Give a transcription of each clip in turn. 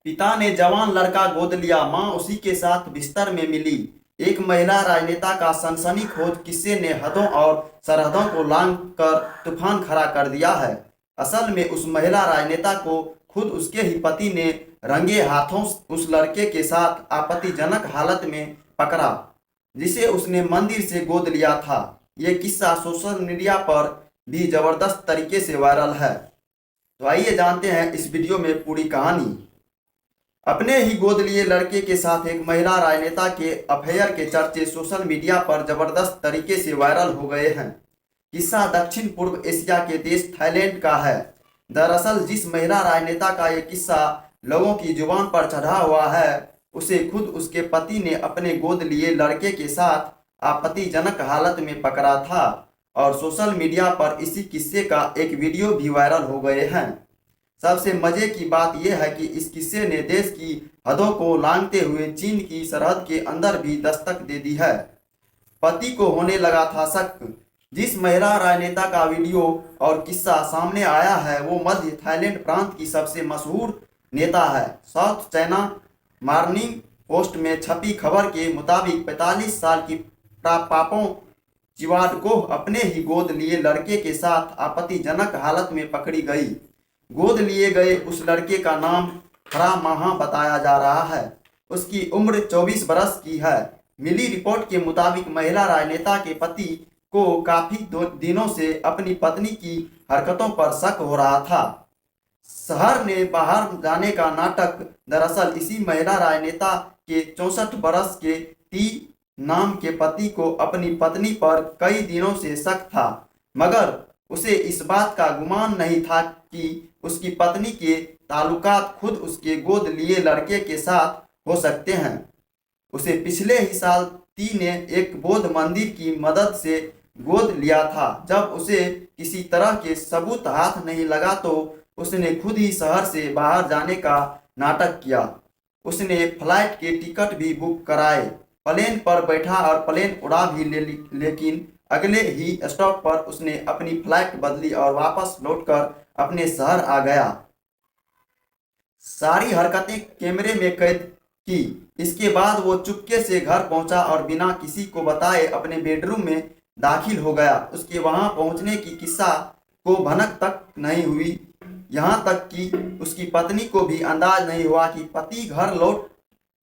पिता ने जवान लड़का गोद लिया, मां उसी के साथ बिस्तर में मिली। एक महिला राजनेता का सनसनीखेज किस्से ने हदों और सरहदों को लांघ कर तूफान खड़ा कर दिया है। असल में उस महिला राजनेता को खुद उसके ही पति ने रंगे हाथों उस लड़के के साथ आपत्तिजनक हालत में पकड़ा, जिसे उसने मंदिर से गोद लिया था। ये किस्सा सोशल मीडिया पर भी जबरदस्त तरीके से वायरल है। तो आइए जानते हैं इस वीडियो में पूरी कहानी। अपने ही गोद लिए लड़के के साथ एक महिला राजनेता के अफेयर के चर्चे सोशल मीडिया पर जबरदस्त तरीके से वायरल हो गए हैं। किस्सा दक्षिण पूर्व एशिया के देश थाईलैंड का है। दरअसल जिस महिला राजनेता का ये किस्सा लोगों की जुबान पर चढ़ा हुआ है, उसे खुद उसके पति ने अपने गोद लिए लड़के के साथ आपत्तिजनक हालत में पकड़ा था और सोशल मीडिया पर इसी किस्से का एक वीडियो भी वायरल हो गए हैं। सबसे मजे की बात यह है कि इस किस्से ने देश की हदों को लांघते हुए चीन की सरहद के अंदर भी दस्तक दे दी है। पति को होने लगा था शक। जिस महिला राजनेता का वीडियो और किस्सा सामने आया है वो मध्य थाईलैंड प्रांत की सबसे मशहूर नेता है। साउथ चाइना मॉर्निंग पोस्ट में छपी खबर के मुताबिक 45 साल की पापों चिवाडकोह अपने ही गोद लिए लड़के के साथ आपत्तिजनक हालत में पकड़ी गई। गोद लिए गए उस लड़के का नाम हरा महा बताया जा रहा है। उसकी उम्र 24 बरस की है। मिली रिपोर्ट के मुताबिक महिला राजनेता के पति को काफी दिनों से अपनी पत्नी की हरकतों पर शक हो रहा था। शहर ने बाहर जाने का नाटक। दरअसल इसी महिला राजनेता के 64 बरस के टी नाम के पति को अपनी पत्नी पर कई दिनों से शक था, मगर उसे इस बात का गुमान नहीं था कि उसकी पत्नी के ताल्लुकात खुद उसके गोद लिए लड़के के साथ हो सकते हैं। उसे पिछले ही साल टी ने एक बौद्ध मंदिर की मदद से गोद लिया था। जब उसे किसी तरह के सबूत हाथ नहीं लगा तो उसने खुद ही शहर से बाहर जाने का नाटक किया। उसने फ्लाइट के टिकट भी बुक कराए, प्लेन पर बैठा और प्लेन उड़ा भी लेकिन अगले ही स्टॉप पर उसने अपनी फ्लाइट बदली और वापस लौटकर अपने शहर आ गया। सारी हरकतें कैमरे में कैद की। इसके बाद वो चुपके से घर पहुंचा और बिना किसी को बताए अपने बेडरूम में दाखिल हो गया। उसके वहां पहुंचने की किस्सा को भनक तक नहीं हुई। यहाँ तक कि उसकी पत्नी को भी अंदाज नहीं हुआ कि पति घर लौट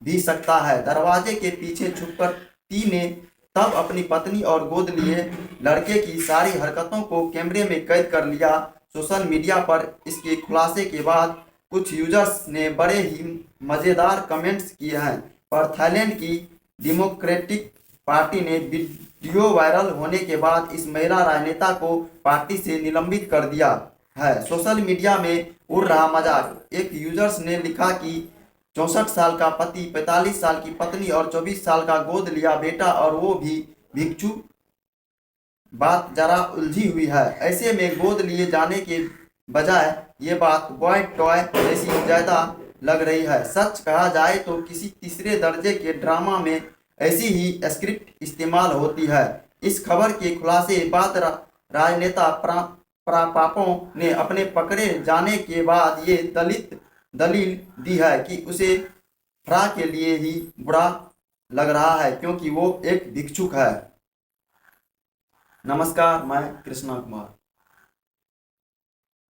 भी सकता है। दरवाजे के पीछे छुपकर टी ने तब अपनी पत्नी और गोद लिए लड़के की सारी हरकतों को कैमरे में कैद कर लिया। सोशल मीडिया पर इसके खुलासे के बाद कुछ यूजर्स ने बड़े ही मज़ेदार कमेंट्स किए हैं, पर थाईलैंड की डेमोक्रेटिक पार्टी ने वीडियो वायरल होने के बाद इस महिला राजनेता को पार्टी से निलंबित कर दिया है। सोशल मीडिया में उड़ रहा मजाक। एक यूजर्स ने लिखा कि 64 साल का पति, 45 साल की पत्नी और 24 साल का गोद लिया बेटा और वो भी भिक्षु। बात जरा उलझी हुई है। ऐसे में गोद लिए जाने के बजाय ये बात बॉय टॉय जैसी ज़्यादा लग रही है। सच कहा जाए तो किसी तीसरे दर्जे के ड्रामा में ऐसी ही स्क्रिप्ट इस्तेमाल होती है। इस खबर के खुलासे बाद राजनेता पापों ने अपने पकड़े जाने के बाद ये दलील दी है कि उसे फ्रा के लिए ही बुरा लग रहा है क्योंकि वो एक भिक्षुक है। नमस्कार, मैं कृष्णा कुमार।